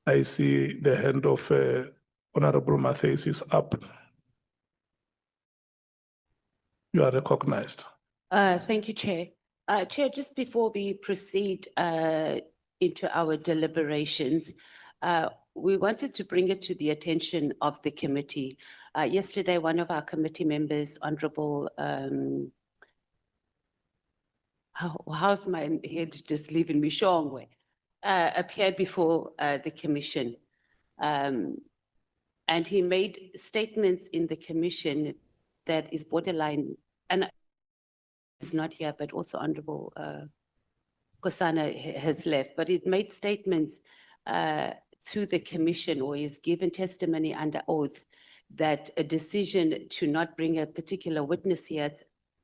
I see the hand of Honorable Matthys is up. You are recognized. Thank you, Chair. Chair, just before we proceed into our deliberations, we wanted to bring it to the attention of the committee. Yesterday, one of our committee members, Honorable, how's my head just leaving me, Shongwe, appeared before the commission. And he made statements in the commission that is borderline, and is not here, but also Honorable Kosana has left, but it made statements to the commission, or is given testimony under oath, that a decision to not bring a particular witness here,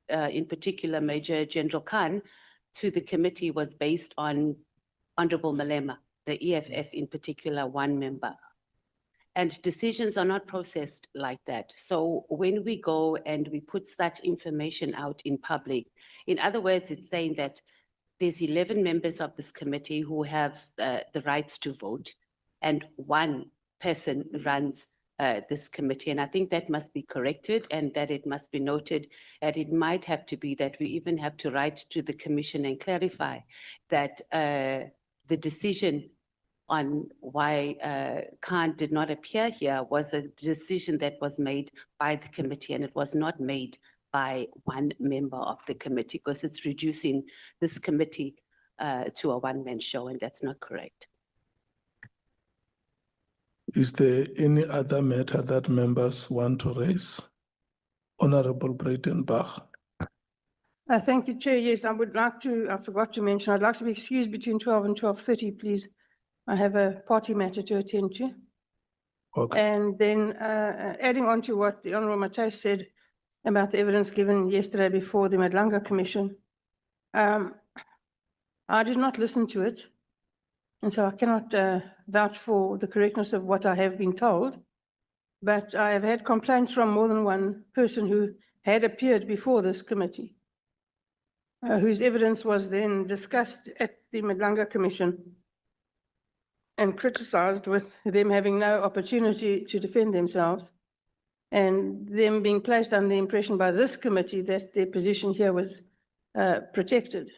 in particular Major General Khan, to the committee was based on Honorable Malema, the EFF in particular, one member. And decisions are not processed like that. So when we go and we put such information out in public, in other words, it's saying that there's 11 members of this committee who have the rights to vote, and one person runs this committee. And I think that must be corrected, and that it must be noted, and it might have to be that we even have to write to the commission and clarify that the decision on why Khan did not appear here was a decision that was made by the committee, and it was not made by one member of the committee, because it's reducing this committee to a one-man show, and that's not correct. Is there any other matter that members want to raise? Honorable Breitenbach. Thank you, Chair. Yes, I would like to, I forgot to mention, I'd like to be excused between 12 and 12:30, please. I have a party matter to attend to. Okay. And then adding on to what the Honourable Matthys said about the evidence given yesterday before the Madlanga Commission, I did not listen to it, and so I cannot vouch for the correctness of what I have been told, but I have had complaints from more than one person who had appeared before this committee, whose evidence was then discussed at the Madlanga Commission and criticised, with them having no opportunity to defend themselves, and them being placed under the impression by this committee that their position here was protected.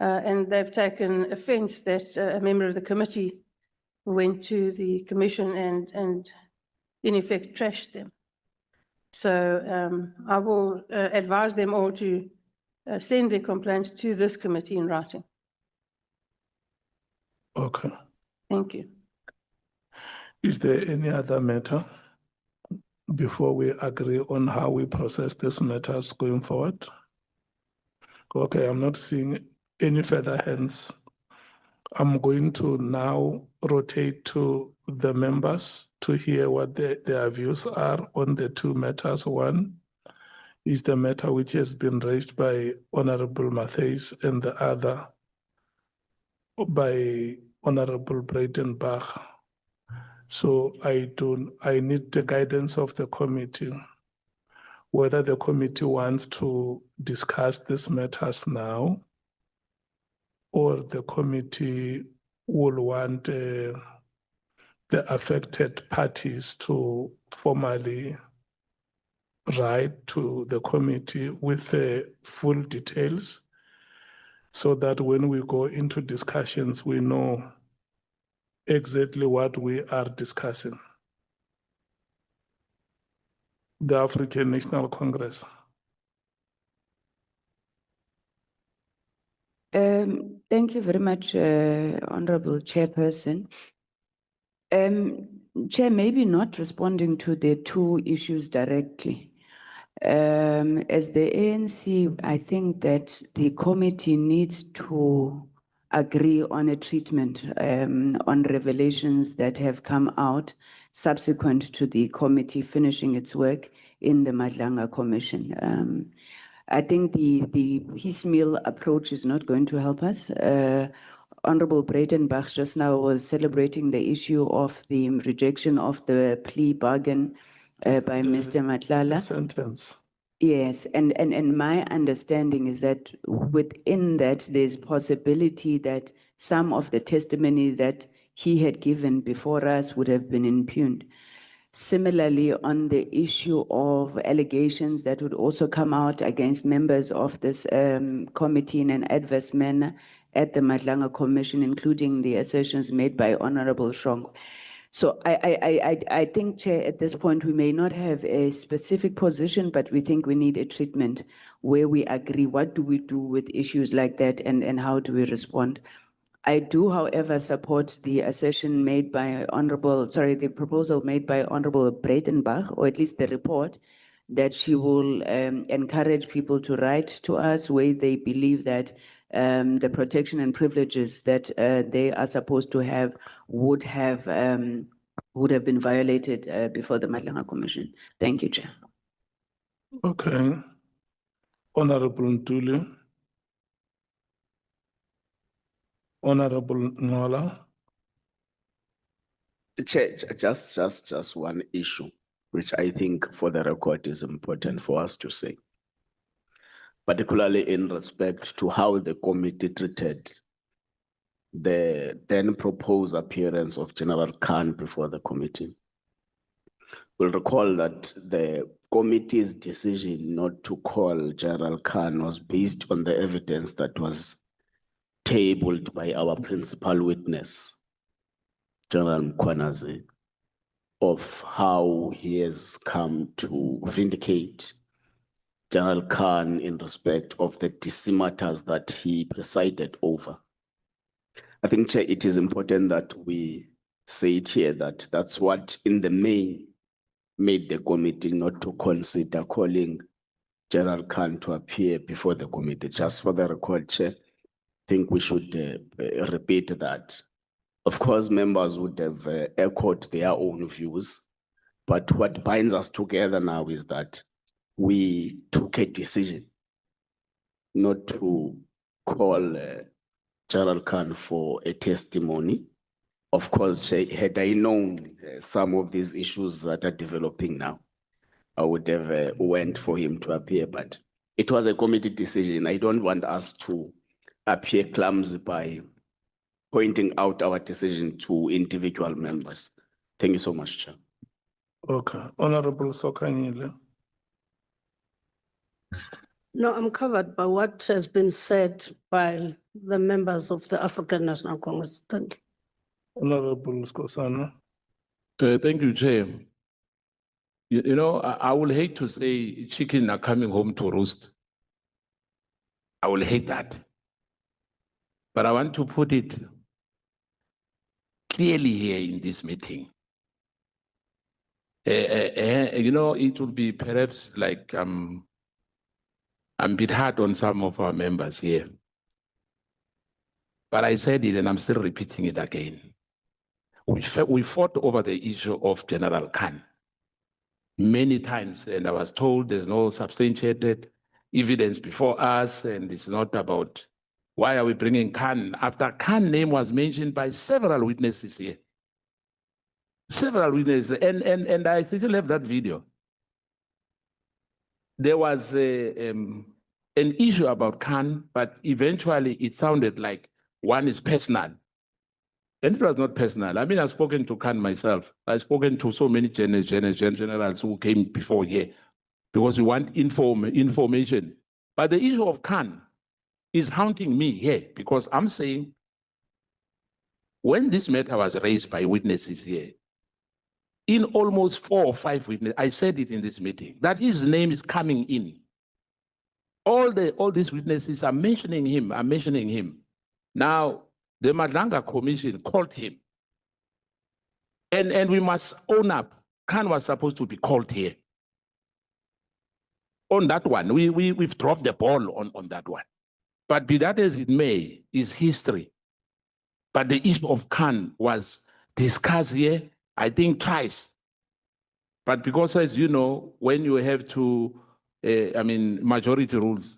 And they've taken offence that a member of the committee went to the commission and in effect trashed them. So I will advise them all to send their complaints to this committee in writing. Okay. Thank you. Is there any other matter before we agree on how we process these matters going forward? Okay, I'm not seeing any further hands. I'm going to now rotate to the members to hear what their views are on the two matters. One is the matter which has been raised by Honorable Matthys, and the other by Honorable Breitenbach. So I need the guidance of the committee, whether the committee wants to discuss these matters now, or the committee will want the affected parties to formally write to the committee with full details, so that when we go into discussions, we know exactly what we are discussing. The African National Congress. Thank you very much, Honorable Chairperson. Chair, maybe not responding to the two issues directly. As the ANC, I think that the committee needs to agree on a treatment on revelations that have come out subsequent to the committee finishing its work in the Madlanga Commission. I think the piecemeal approach is not going to help us. Honorable Breitenbach just now was celebrating the issue of the rejection of the plea bargain by Mr. Matlala. Sentence. Yes, and my understanding is that within that there's possibility that some of the testimony that he had given before us would have been impugned. Similarly, on the issue of allegations that would also come out against members of this committee in an adverse manner at the Madlanga Commission, including the assertions made by Honorable Shongwe. So I think, Chair, at this point, we may not have a specific position, but we think we need a treatment where we agree what do we do with issues like that and how do we respond. I do, however, support the assertion made by the proposal made by Honorable Breitenbach, or at least the report, that she will encourage people to write to us where they believe that the protection and privileges that they are supposed to have would have been violated before the Madlanga Commission. Thank you, Chair. Okay. Honorable Ntuli. Honorable Ngola. Chair, just one issue, which I think for the record is important for us to say, particularly in respect to how the committee treated the then proposed appearance of General Khan before the committee. We'll recall that the committee's decision not to call General Khan was based on the evidence that was tabled by our principal witness, General Mkwanazi, of how he has come to vindicate General Khan in respect of the DC matters that he presided over. I think, Chair, it is important that we say it here that that's what in the main made the committee not to consider calling General Khan to appear before the committee. Just for the record, Chair, I think we should repeat that. Of course, members would have echoed their own views, but what binds us together now is that we took a decision not to call General Khan for a testimony. Of course, had I known some of these issues that are developing now, I would have went for him to appear, but it was a committee decision. I don't want us to appear clumsy by pointing out our decision to individual members. Thank you so much, Chair. Okay. Honorable Sokanyile. No, I'm covered by what has been said by the members of the African National Congress. Thank you. Honorable Skosana. Thank you, Chair. You know, I will hate to say chicken are coming home to roost. I will hate that. But I want to put it clearly here in this meeting. You know, it will be perhaps like I'm a bit hard on some of our members here. But I said it and I'm still repeating it again. We fought over the issue of General Khan many times, and I was told there's no substantiated evidence before us, and it's not about why are we bringing Khan after Khan's name was mentioned by several witnesses here. Several witnesses, and I still have that video. There was an issue about Khan, but eventually it sounded like one is personal. And it was not personal. I mean, I've spoken to Khan myself. I've spoken to so many generals who came before here because we want information. But the issue of Khan is haunting me here because I'm saying when this matter was raised by witnesses here, in almost 4 or 5 witnesses, I said it in this meeting, that his name is coming in. All these witnesses are mentioning him. Now, the Madlanga Commission called him. And we must own up. Khan was supposed to be called here. On that one, we've dropped the ball on that one. But be that as it may, is history. But the issue of Khan was discussed here, I think, twice. But because, as you know, when you have to, majority rules,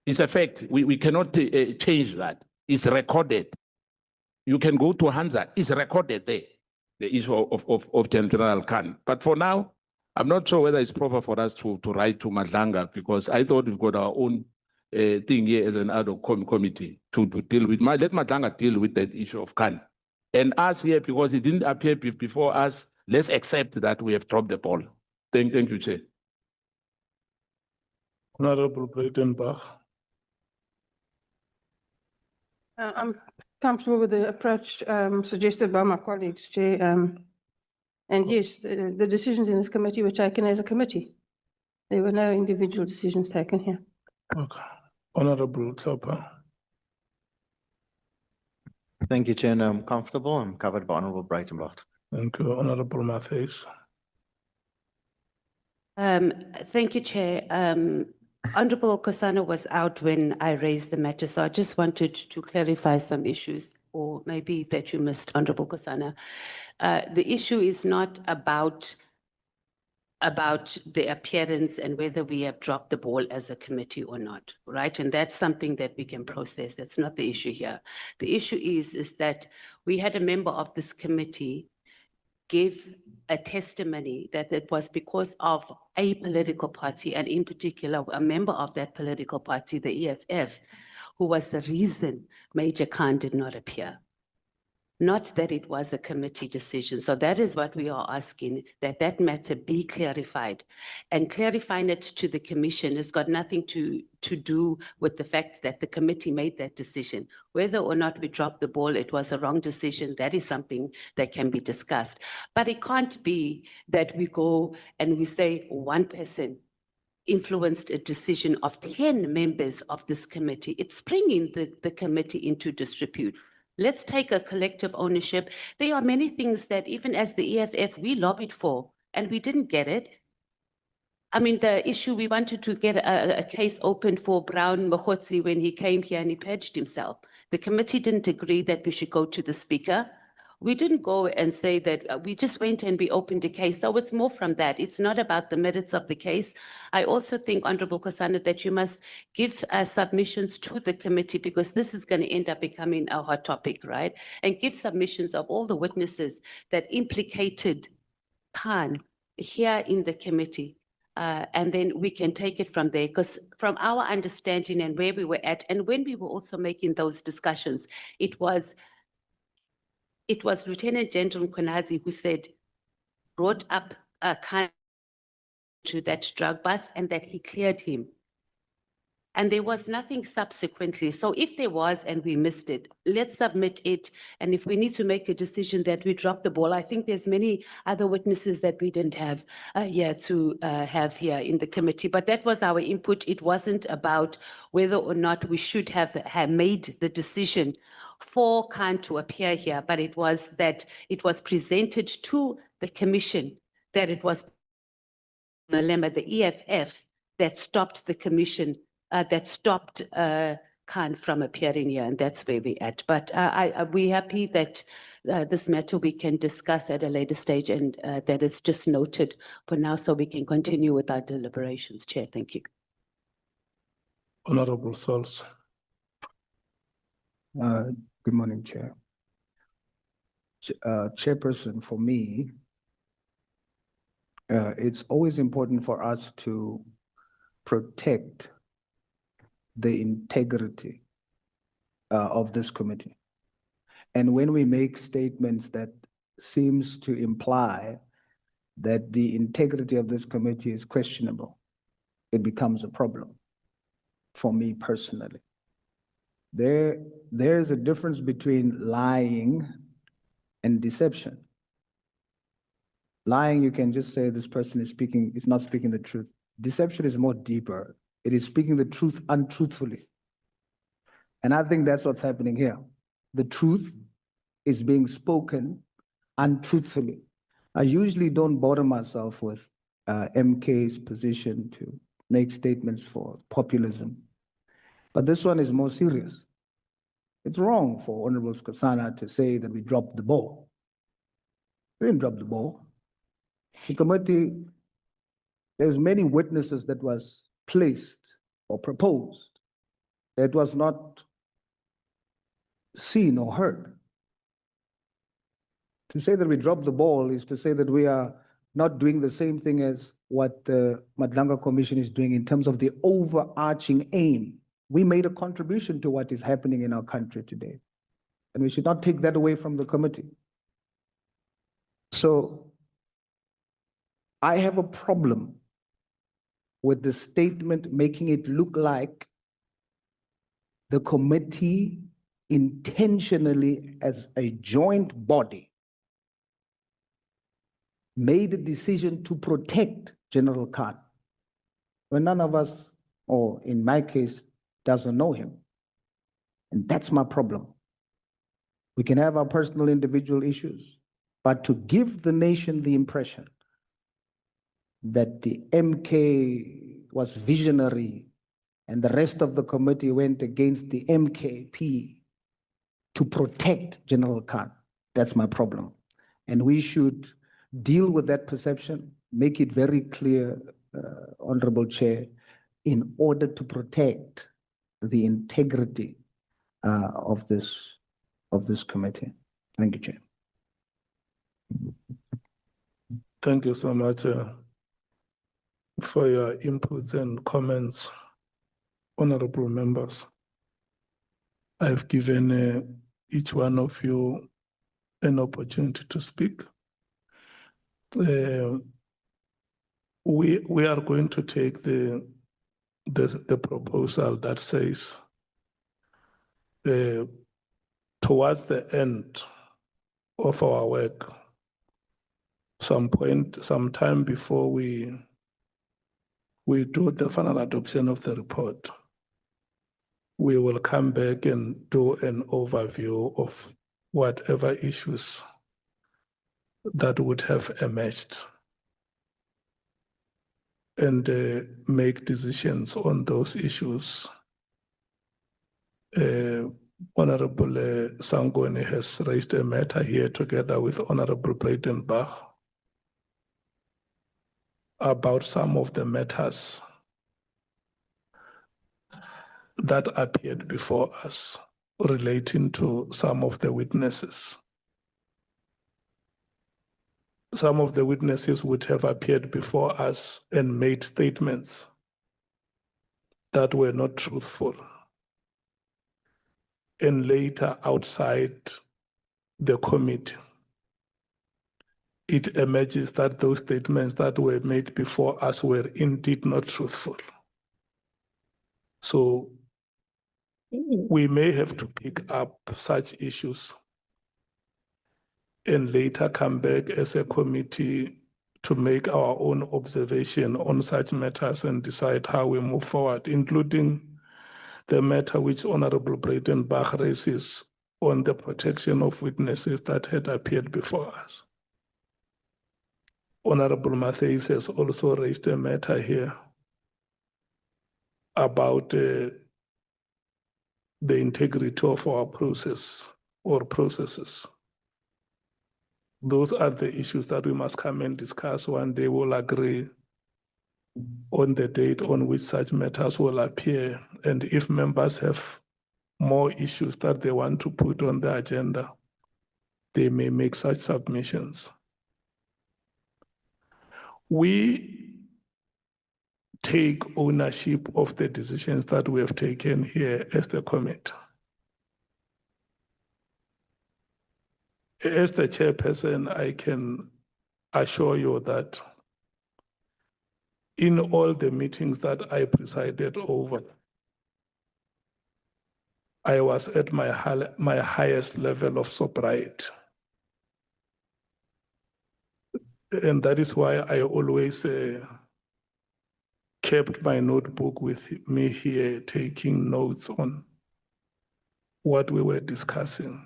it's a fact. We cannot change that. It's recorded. You can go to Hansa. It's recorded there, the issue of General Khan. But for now, I'm not sure whether it's proper for us to write to Madlanga because I thought we've got our own thing here as an ad hoc committee to deal with. Let Madlanga deal with that issue of Khan. And us here, because he didn't appear before us, let's accept that we have dropped the ball. Thank you, Chair. Honorable Breitenbach. I'm comfortable with the approach suggested by my colleagues, Chair. And yes, the decisions in this committee were taken as a committee. There were no individual decisions taken here. Okay. Honorable Klopper. Thank you, Chair. I'm comfortable. I'm covered by Honorable Breitenbach. Thank you. Honorable Matthews. Thank you, Chair. Honorable Kosana was out when I raised the matter, so I just wanted to clarify some issues, or maybe that you missed, Honorable Kosana. The issue is not about the appearance and whether we have dropped the ball as a committee or not, right? And that's something that we can process. That's not the issue here. The issue is that we had a member of this committee give a testimony that it was because of a political party, and in particular, a member of that political party, the EFF, who was the reason Major Khan did not appear. Not that it was a committee decision. So that is what we are asking, that matter be clarified. And clarifying it to the commission has got nothing to do with the fact that the committee made that decision. Whether or not we dropped the ball, it was a wrong decision. That is something that can be discussed. But it can't be that we go and we say one person influenced a decision of 10 members of this committee. It's bringing the committee into disrepute. Let's take a collective ownership. There are many things that even as the EFF, we lobbied for and we didn't get it. I mean, the issue, we wanted to get a case open for Brown Mokhotsi when he came here and he purged himself. The committee didn't agree that we should go to the speaker. We didn't go and say that, we just went and we opened a case. So it's more from that. It's not about the merits of the case. I also think, Honorable Kosana, that you must give submissions to the committee, because this is going to end up becoming a hot topic, right? And give submissions of all the witnesses that implicated Khan here in the committee. And then we can take it from there, because from our understanding and where we were at, and when we were also making those discussions, it was Lieutenant General Mkhwanazi who said, brought up Khan to that drug bust and that he cleared him. And there was nothing subsequently. So if there was and we missed it, let's submit it. And if we need to make a decision that we dropped the ball, I think there's many other witnesses that we didn't have have here in the committee. But that was our input. It wasn't about whether or not we should have made the decision for Khan to appear here, but it was that it was presented to the commission that it was Malema, the EFF, that stopped the commission, that stopped Khan from appearing here, and that's where we're at. But we're happy that this matter we can discuss at a later stage, and that it's just noted for now so we can continue with our deliberations. Chair, thank you. Honorable Sauls. Good morning, Chair. Chairperson, for me, it's always important for us to protect the integrity of this committee. And when we make statements that seems to imply that the integrity of this committee is questionable, it becomes a problem for me personally. There's a difference between lying and deception. Lying, you can just say this person is not speaking the truth. Deception is more deeper. It is speaking the truth untruthfully. And I think that's what's happening here. The truth is being spoken untruthfully. I usually don't bother myself with MK's position to make statements for populism. But this one is more serious. It's wrong for Honorable Kosana to say that we dropped the ball. We didn't drop the ball. The committee, there's many witnesses that was placed or proposed that was not seen or heard. To say that we dropped the ball is to say that we are not doing the same thing as what the Madlanga Commission is doing in terms of the overarching aim We made a contribution to what is happening in our country today. And we should not take that away from the committee. So I have a problem with the statement making it look like the committee intentionally, as a joint body, made a decision to protect General Khan, when none of us, or in my case, doesn't know him. And that's my problem. We can have our personal individual issues, but to give the nation the impression that the MK was visionary and the rest of the committee went against the MKP to protect General Khan, that's my problem. And we should deal with that perception, make it very clear, Honorable Chair, in order to protect the integrity of this committee. Thank you, Chair. Thank you so much for your inputs and comments, honorable members. I've given each one of you an opportunity to speak. We are going to take the proposal that says towards the end of our work, sometime before we do the final adoption of the report, we will come back and do an overview of whatever issues that would have emerged and make decisions on those issues. Honorable Sangoni has raised a matter here together with Honorable Breitenbach about some of the matters that appeared before us relating to some of the witnesses. Some of the witnesses would have appeared before us and made statements that were not truthful. And later, outside the committee, it emerges that those statements that were made before us were indeed not truthful. So we may have to pick up such issues and later come back as a committee to make our own observation on such matters and decide how we move forward, including the matter which Honorable Breitenbach raises on the protection of witnesses that had appeared before us. Honorable Matthews has also raised a matter here about the integrity of our process or processes. Those are the issues that we must come and discuss. One day we'll agree on the date on which such matters will appear. And if members have more issues that they want to put on the agenda, they may make such submissions. We take ownership of the decisions that we have taken here as the committee. As the chairperson, I can assure you that in all the meetings that I presided over, I was at my highest level of sobriety. And that is why I always kept my notebook with me here, taking notes on what we were discussing.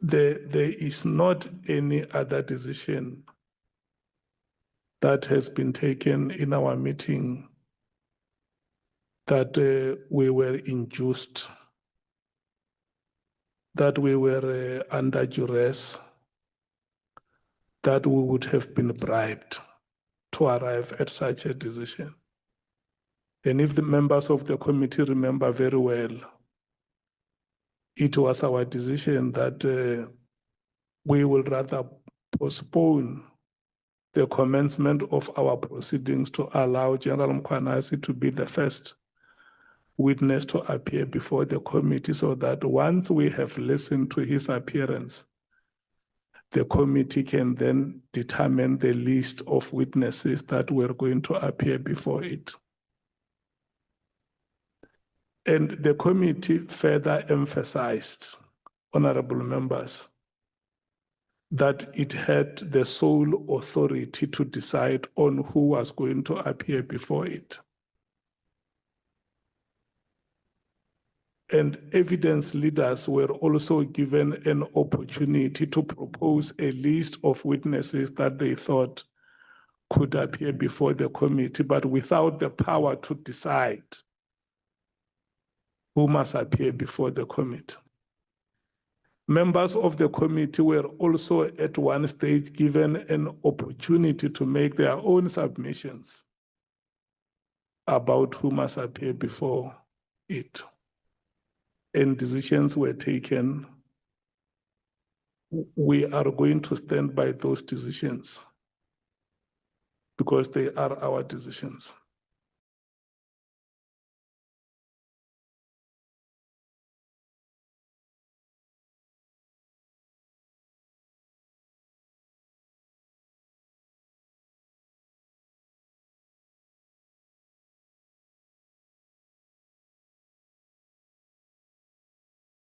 There is not any other decision that has been taken in our meeting that we were induced, that we were under duress, that we would have been bribed to arrive at such a decision. And if the members of the committee remember very well, it was our decision that we will rather postpone the commencement of our proceedings to allow General Mkhwanazi to be the first witness to appear before the committee, so that once we have listened to his appearance, the committee can then determine the list of witnesses that were going to appear before it. And the committee further emphasized, honorable members, that it had the sole authority to decide on who was going to appear before it. And evidence leaders were also given an opportunity to propose a list of witnesses that they thought could appear before the committee, but without the power to decide who must appear before the committee. Members of the committee were also at one stage given an opportunity to make their own submissions about who must appear before it. And decisions were taken. We are going to stand by those decisions because they are our decisions.